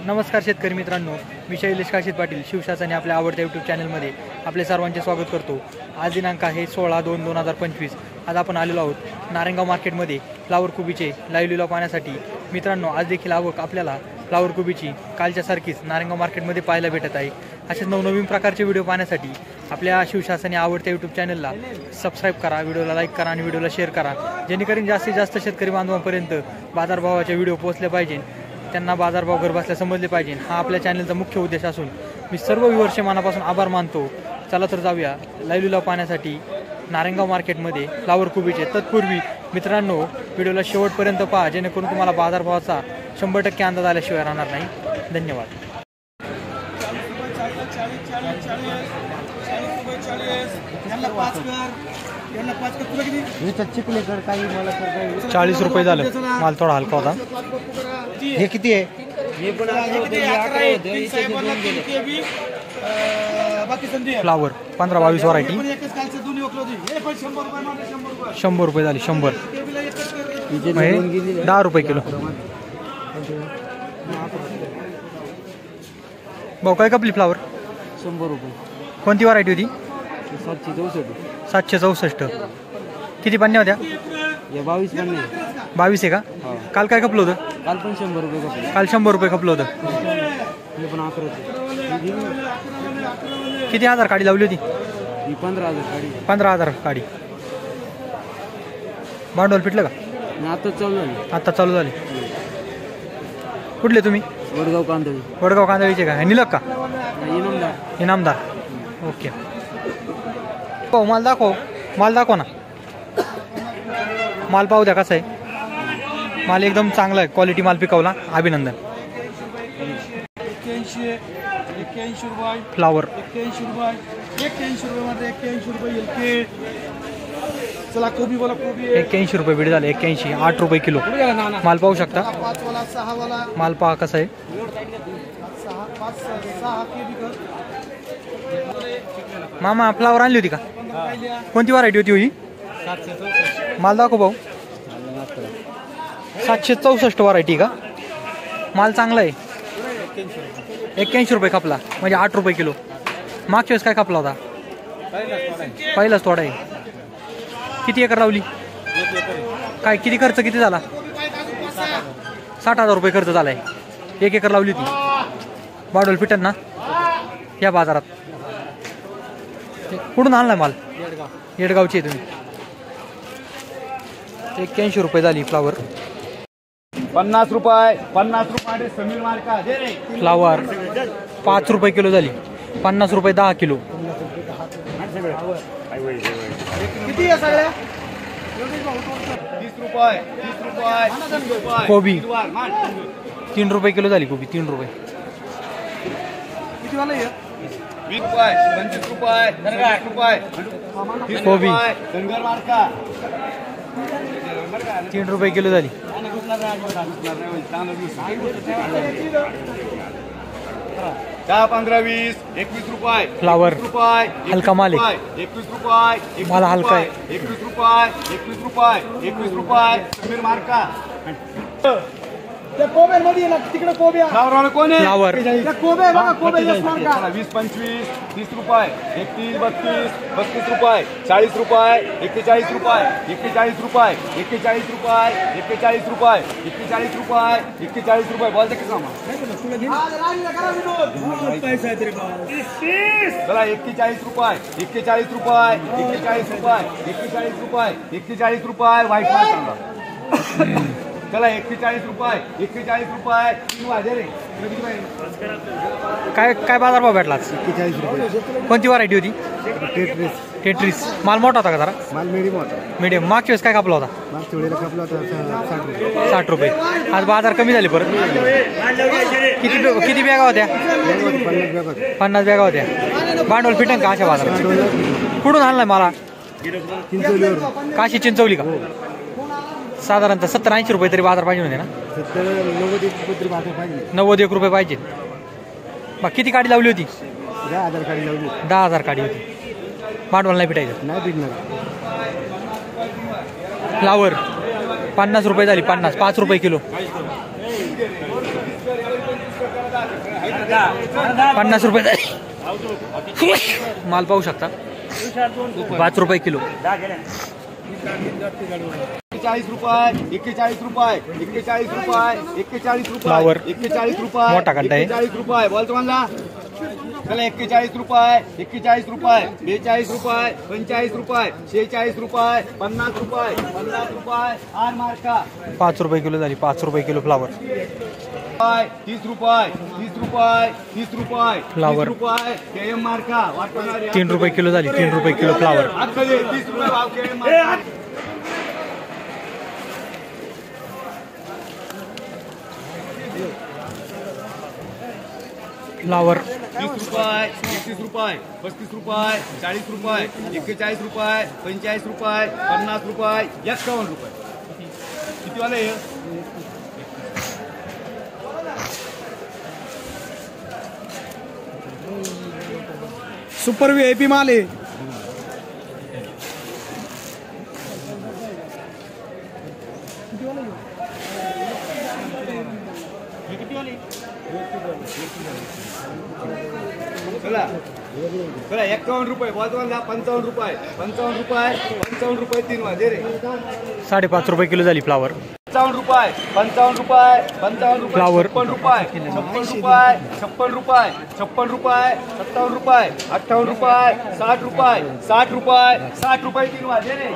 नमस्कार शेतकरी मित्रांनो, मी शैलेश काशीद पाटील शिवशासनाने आपल्या आवडत्या यूट्यूब चॅनलमध्ये आपले सर्वांचे स्वागत करतो। आज दिनांक आहे 16/2/2025। आज आपण आलेलो आहोत नारायणगाव मार्केटमध्ये फ्लावर कोबीचे लाईव्ह लिलाव पाहण्यासाठी। मित्रांनो, आज देखील आवक आपल्याला फ्लावर कोबीची कालच्या सारखीच नारायणगाव मार्केटमध्ये पाहायला भेटत आहे। असेच नवनवीन प्रकारचे व्हिडिओ पाहण्यासाठी आपल्या शिवशासनाने आवडत्या यूट्यूब चॅनलला सबस्क्राईब करा, व्हिडिओला लाईक करा आणि व्हिडिओला शेअर करा, जेणेकरून जास्तीत जास्त शेतकरी बांधवांपर्यंत बाजारभावाचे व्हिडिओ पोहोचले पाहिजे, त्यांना बाजारभाव घर बसल्या समजले पाहिजे। हा आपल्या चॅनलचा मुख्य उद्देश असून मी सर्व व्ह्यूअर्सचे मनापासून आभार मानतो। चला तर जाऊया लाईव्ह लिलाव पाहण्यासाठी नारायणगाव मार्केटमध्ये फ्लावर कोबीचे। तत्पूर्वी मित्रांनो, व्हिडिओला शेवटपर्यंत पहा, जेणेकरून तुम्हाला बाजारभावाचा 100% अंदाज आल्याशिवाय राहणार नाही। धन्यवाद। ₹40 झालं, माल थोडा हलका होता। हे किती आहे? फ्लावर 15-22 व्हरायटी, ₹100 झाली। 100 ₹10 किलो। भाऊ काय कपली फ्लावर? ₹100। कोणती व्हरायटी होती? 764। किती पन्न्या होत्या? 22 पन्ने। 22 आहे का? काल काय खपलं होतं? काल पण ₹100 खपलं। काल ₹100 खपलं होतं। हे पण 11। किती हजार काडी लावली होती? 15,000 काडी। 15,000 काडी। भांडवल फिटलं का? आता चालू झाली। आता चालू झाली। कुठले तुम्ही? वडगाव कांदळी। वडगाव कांदळीचे का? निलक का? इनामदार। इनामदार, ओके। हो, माल दाखव, माल दाखव ना। माल पाहू द्या कसा आहे। माल एकदम चांगला आहे, क्वालिटी माल पिकवला, अभिनंदन। 81 रुपये फ्लावर। 81 मध्ये 81 चला कोबी बोला। कोबी 81 रुपये बीड झाले। 81, ₹8 किलो। माल पाहू शकता, माल पहा कसा आहे। मामा फ्लावर आणली होती का? कोणती व्हरायटी होती ही? माल दाखव भाऊ। 764 व्हरायटी का? माल चांगला आहे। 81 रुपये खपला, म्हणजे ₹8 किलो। मागच्या वेळेस काय खपला होता? पहिलाच थोडा आहे। किती एकर लावली? काय किती खर्च किती झाला? 60,000 रुपये खर्च झालाय। 1 एकर लावली होती। भांडवल फिटन ना या बाजारात? कुठून आणलाय माल? येडगावची आहे तुम्ही। 81 रुपये झाली फ्लावर। 50 रुपये समीर मार्का दे रे। फ्लावर ₹5 किलो झाली। 50 रुपये 10 किलो। किती आहे सगळ्या? 30 रुपये। कोबी ₹3 किलो झाली। कोबी ₹3। किती वाला आहे? 20 रुपये, 25 रुपये, 30 रुपये। कोबी धनगर मार्का ₹3 किलो झाली। 10, 15, 20, 21 रुपये। फ्लावर रुपये हलका माल आहे। 21 रुपये। माल हलका आहे। 21 रुपये। समीर मार्का त्या कोबे मध्ये ना, तिकडे कोबे फ्लावर कोण आहे? फ्लावर त्या कोबे बघा, कोबे यस मार्का 20, 25, 30 रुपये, 31, 32, 32 रुपये, 40 रुपये, 41 रुपये, 41 रुपये, 41 रुपये, 41 रुपये, 41 रुपये, 41 रुपये। बोलते का सामान? चला 41 रुपये, 41 रुपये, 41 रुपये, 41 रुपये, 41 रुपये। व्हाईट माल सांगा। चला 41 रुपये, 41 रुपये। काय काय बाजारभाव भेटला? 41 रुपये। कोणती व्हरायटी होती? टेट्रिस। माल मोठा होता का जरा? माल मीडियम। मागच्या वेळेस काय खपला होता? ₹60। आज बाजार कमी झाले परत। किती बॅगा होत्या? 50 बॅगा होत्या। भांडवल फिटन का अशा बाजारात? कुठून आणलाय मला? काशी चिंचवली का? साधारणतः 70-80 रुपये तरी बाजार पाहिजे होते ना? 90 रुपये पाहिजे। मग किती काडी लावली होती? 10,000 काडी होती। भांडवल नाही फिटायचं? नाही फिटणार। फ्लावर 50 रुपये झाली। 5 रुपये किलो। 50 रुपये झाले. माल पाहू शकता 5 रुपये किलो. 41 रुपये 41 रुपये 41 रुपये 41 रुपये फ्लावर 41 रुपये मोठा कंटा आहे. 41 रुपये बोलतो म्हणला चला 41 रुपये 41 रुपये 42 रुपये 45 रुपये 46 रुपये 50 रुपये 50 रुपये आर मार्का 5 रुपये किलो झाली. 5 रुपये किलो फ्लावर. 30 रुपये 30 रुपये 30 रुपये फ्लावर. 30 रुपये केएम मार्का 3 रुपये किलो झाली. 3 रुपये किलो फ्लावर. 30 रुपये भाव केएम मार्का. फ्लावर 30 रुपये 31 रुपये 35 रुपये 40 रुपये 41 रुपये 45 रुपये 50 रुपये 51 रुपये. किती वाले हे सुपर VIP माल आहे. चला चला 51 रुपये बोलतो 55 रुपये 55 रुपये 55 रुपये 3 वाजे रे 5.5 रुपये किलो झाली फ्लावर. 55 रुपये 55 रुपये 55 रुपये फ्लावर. 56 रुपये 56 रुपये 56 रुपये 56 रुपये 57 रुपये 58 रुपये 60 रुपये 60 रुपये 60 रुपये 3 वाजे रे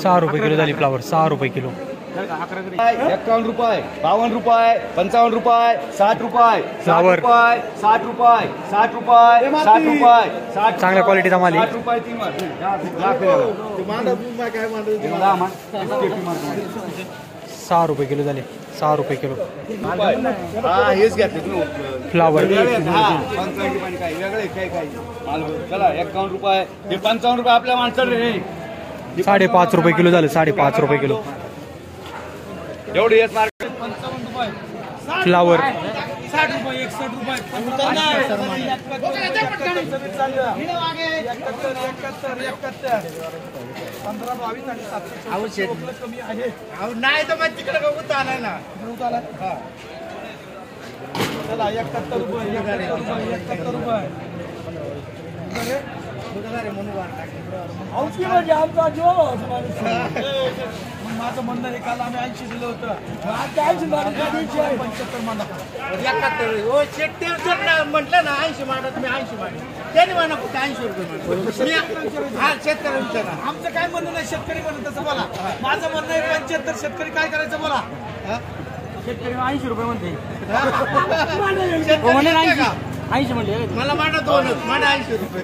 6 रुपये किलो झाली फ्लावर. 6 रुपये किलो. 51 रुपये 52 रुपये 55 रुपये 60 रुपये 60 फ्लावर. रुपये 60 रुपये 60 रुपये 60 रुपये 60 चांगल्या क्वालिटीचा माल आहे. 60 रुपये 3 वाजे. 6 रुपये किलो झाले. 6 रुपये किलो. हा हेच घेतले फ्लावर. काय वेगळे काय काय माल चला 51 रुपये हे 55 रुपये आपल्या माणसाला रे 5.5 रुपये किलो झाले. 5.5 रुपये किलो. एवढी येत मार्केट फ्लावर 60 रुपये 61 रुपये 15 कमी आहे. नाही तर मग तिकडे बघू आलाय ना चला 71 रुपये 71 रुपये. म्हणजे आमचा जो माझं म्हणणं आहे काल आम्ही 80 दिलं होतं. आता 80 75 म्हणा. म्हटलं ना 80 मांडा तुम्ही 80 मांडा त्याने म्हणा फक्त 80 रुपये हा शेतकऱ्यांचं ना. आमचं काय म्हणणं नाही शेतकरी म्हणत तसं बोला. माझं म्हणणं आहे 75 शेतकरी काय करायचं बोला. शेतकरी 80 रुपये म्हणते 80 म्हणले मला मांडा 2 मांडा 80 रुपये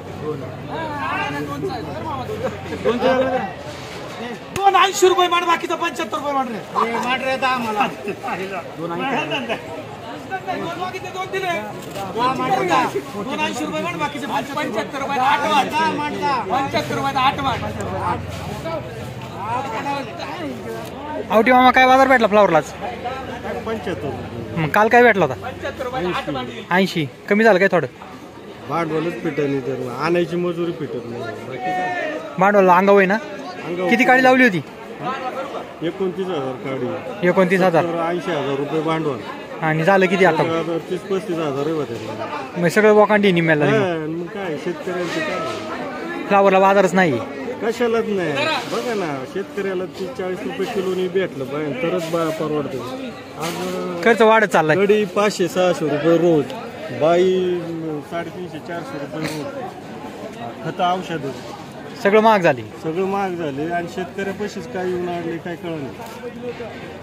280 रुपये मांड बाकीचं 75 रुपये मांड रे. मांडा येतं आम्हाला 280 रुपये मांड बाकीचे 75 रुपये 8 वाट 75 रुपये 8 वाट. आवटी मामा काय बाजार भेटला फ्लावरलाच? 75 मग काल काय भेटला होता? 80. कमी झालं काय थोडं? भांडवलच फिटत नाही तर आणायची मजुरी फिटत नाही. बाकी काय भांडवल अंगाव आहे ना. अंगावर किती काळी लावली होती? 29,000 काढी 29,000. 80,000 रुपये भांडवल आणि झालं किती आता? 30-35,000 होते. मग सगळं बोकांडी निम्याला. मग काय शेतकऱ्यांचं काय फ्लावरला बाजारच नाही. कशालाच नाही. बघा ना शेतकऱ्याला 40 रुपये किलोनी भेटलं पाहिजे तरच परवडतं. आज खर्च वाढत चाललाय. कडी 500-600 रुपये रोज, बाई 350-400 रुपये रोज, खतं औषध सगळं महाग झाली. सगळं महाग झाले आणि शेतकऱ्यापाशीच काय येऊन आडले काय कळलं नाही.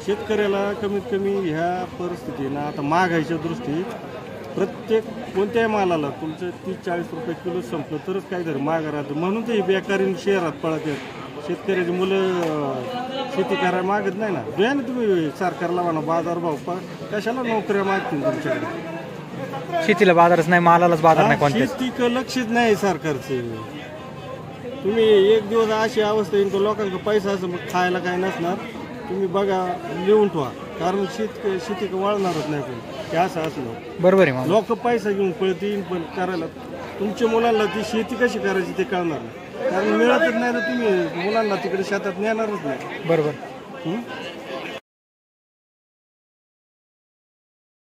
शेतकऱ्याला कमीत कमी ह्या परिस्थितीनं आता महागाईच्या दृष्टीत प्रत्येक कोणत्याही मालाला तुमचं 30-40 रुपये किलो संपलं तरच काहीतरी महाग राहतं. म्हणून ते बेकारी शहरात पळत आहेत. शेतकऱ्याची मुलं शेती करायला मागत नाही ना. द्या ना तुम्ही सरकारला म्हणा बाजारभाव कशाला नोकऱ्या मागतील तुमच्याकडे. शेतीला बाजारच नाही, मालालाच बाजार नाही कोणत्या. शेतीकडे लक्षच नाही सरकारचे. तुम्ही एक दिवस अशी अवस्था येईल तर लोकांना पैसा असं मग खायला काही नसणार. तुम्ही बघा लिहून ठेवा कारण शेती वळणारच नाही कोणी ते असं असलं. बरोबर आहे. लोक पैसा घेऊन पळतील पण करायला तुमच्या मुलांना ती शेती कशी करायची ते कळणार नाही कारण मिळतच नाही तर तुम्ही मुलांना तिकडे शेतात नेणारच नाही. बरोबर.